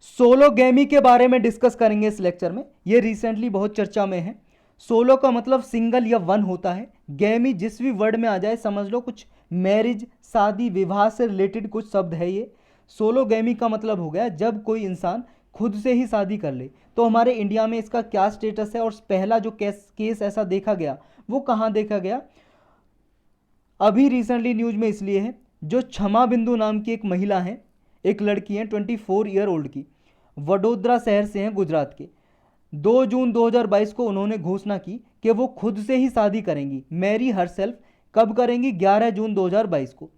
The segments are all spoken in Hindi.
सोलोगैमी के बारे में डिस्कस करेंगे इस लेक्चर में। ये रिसेंटली बहुत चर्चा में है। सोलो का मतलब सिंगल या वन होता है। गैमी जिस भी वर्ड में आ जाए समझ लो कुछ मैरिज, शादी, विवाह से रिलेटेड कुछ शब्द है ये। सोलोगैमी का मतलब हो गया जब कोई इंसान खुद से ही शादी कर ले। तो हमारे इंडिया में इसका क्या स्टेटस है और पहला जो केस ऐसा देखा गया वो कहाँ देखा गया? अभी रिसेंटली न्यूज में इसलिए है, जो क्षमा बिंदु नाम की एक महिला है, एक लड़की है 24 ईयर ओल्ड की, वडोदरा शहर से हैं गुजरात के। 2 जून 2022 को उन्होंने घोषणा की कि वो खुद से ही शादी करेंगी, मैरी हरसेल्फ। कब करेंगी? 11 जून 2022 को।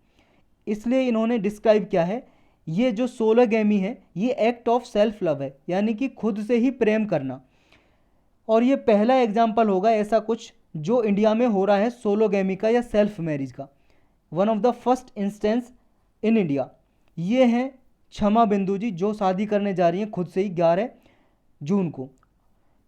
इसलिए इन्होंने डिस्क्राइब किया है ये जो सोलोगैमी है ये एक्ट ऑफ सेल्फ लव है, यानी कि खुद से ही प्रेम करना। और ये पहला एग्जाम्पल होगा ऐसा कुछ जो इंडिया में हो रहा है सोलोगैमी का या सेल्फ मैरिज का। One of the first instance in India. ये हैं क्षमा बिंदु जी जो शादी करने जा रही हैं खुद से ही 11 जून को।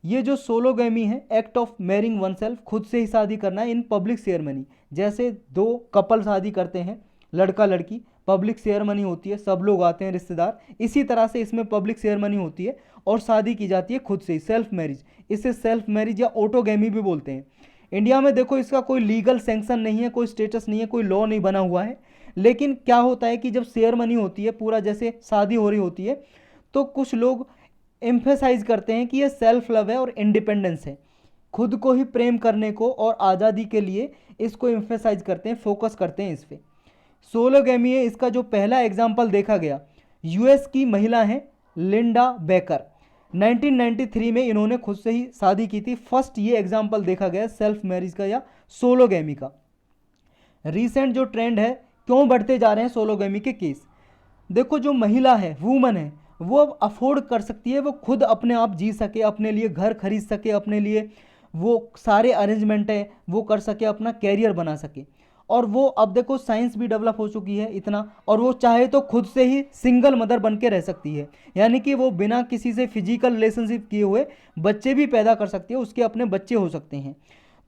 ये जो सोलोगैमी है act of marrying one self, खुद से ही शादी करना है इन पब्लिक सेरेमनी। जैसे दो कपल शादी करते हैं लड़का लड़की, पब्लिक सेरेमनी होती है, सब लोग आते हैं रिश्तेदार, इसी तरह से इसमें पब्लिक सेरेमनी होती है और शादी की जाती है खुद से ही, सेल्फ मैरिज। इसे सेल्फ मैरिज या ऑटोगैमी भी बोलते हैं। इंडिया में देखो इसका कोई लीगल सैंक्शन नहीं है, कोई स्टेटस नहीं है, कोई लॉ नहीं बना हुआ है। लेकिन क्या होता है कि जब सेरेमनी होती है, पूरा जैसे शादी हो रही होती है, तो कुछ लोग एम्फेसाइज करते हैं कि ये सेल्फ लव है और इंडिपेंडेंस है, खुद को ही प्रेम करने को और आज़ादी के लिए इसको एम्फेसाइज करते हैं, फोकस करते हैं इस पर। सोलोगैमी है, इसका जो पहला एग्जाम्पल देखा गया यूएस की महिला है लिंडा बेकर। 1993 में इन्होंने खुद से ही शादी की थी। फर्स्ट ये एग्जाम्पल देखा गया सेल्फ मैरिज का या सोलोगैमी का। रिसेंट जो ट्रेंड है, क्यों बढ़ते जा रहे हैं सोलोगैमी के केस? देखो जो महिला है, वूमन है, वो अब अफोर्ड कर सकती है, वो खुद अपने आप जी सके, अपने लिए घर खरीद सके, अपने लिए वो सारे अरेंजमेंट है वो कर सके, अपना कैरियर बना सके। और वो अब देखो साइंस भी डेवलप हो चुकी है इतना, और वो चाहे तो खुद से ही सिंगल मदर बन के रह सकती है, यानी कि वो बिना किसी से फिजिकल रिलेशनशिप किए हुए बच्चे भी पैदा कर सकती है, उसके अपने बच्चे हो सकते हैं।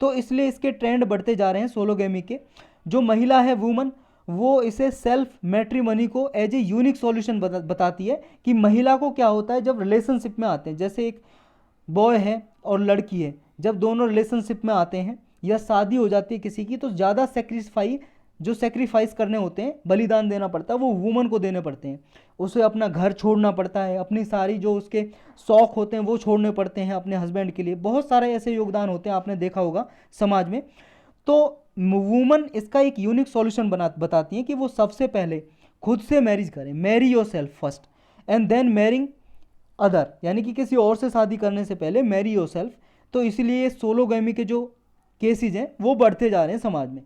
तो इसलिए इसके ट्रेंड बढ़ते जा रहे हैं सोलोगैमी के। जो महिला है वूमन, वो इसे सेल्फ मैट्रिमनी को एज ए यूनिक सॉल्यूशन बताती है कि महिला को क्या होता है जब रिलेशनशिप में आते हैं, जैसे एक बॉय है और लड़की है, जब दोनों रिलेशनशिप में आते हैं या शादी हो जाती है किसी की, तो ज़्यादा सेक्रीफाइस करने होते हैं, बलिदान देना पड़ता है, वो वुमन को देने पड़ते हैं। उसे अपना घर छोड़ना पड़ता है, अपनी सारी जो उसके शौक़ होते हैं वो छोड़ने पड़ते हैं अपने हस्बैंड के लिए। बहुत सारे ऐसे योगदान होते हैं, आपने देखा होगा समाज में। तो वुमन इसका एक यूनिक सॉल्यूशन बताती हैं कि वो सबसे पहले खुद से मैरिज करें, marry yourself first and then marrying other, यानी कि किसी और से शादी करने से पहले मैरी योर सेल्फ। तो इसीलिए सोलोगैमी के जो केसेज हैं वो बढ़ते जा रहे हैं समाज में।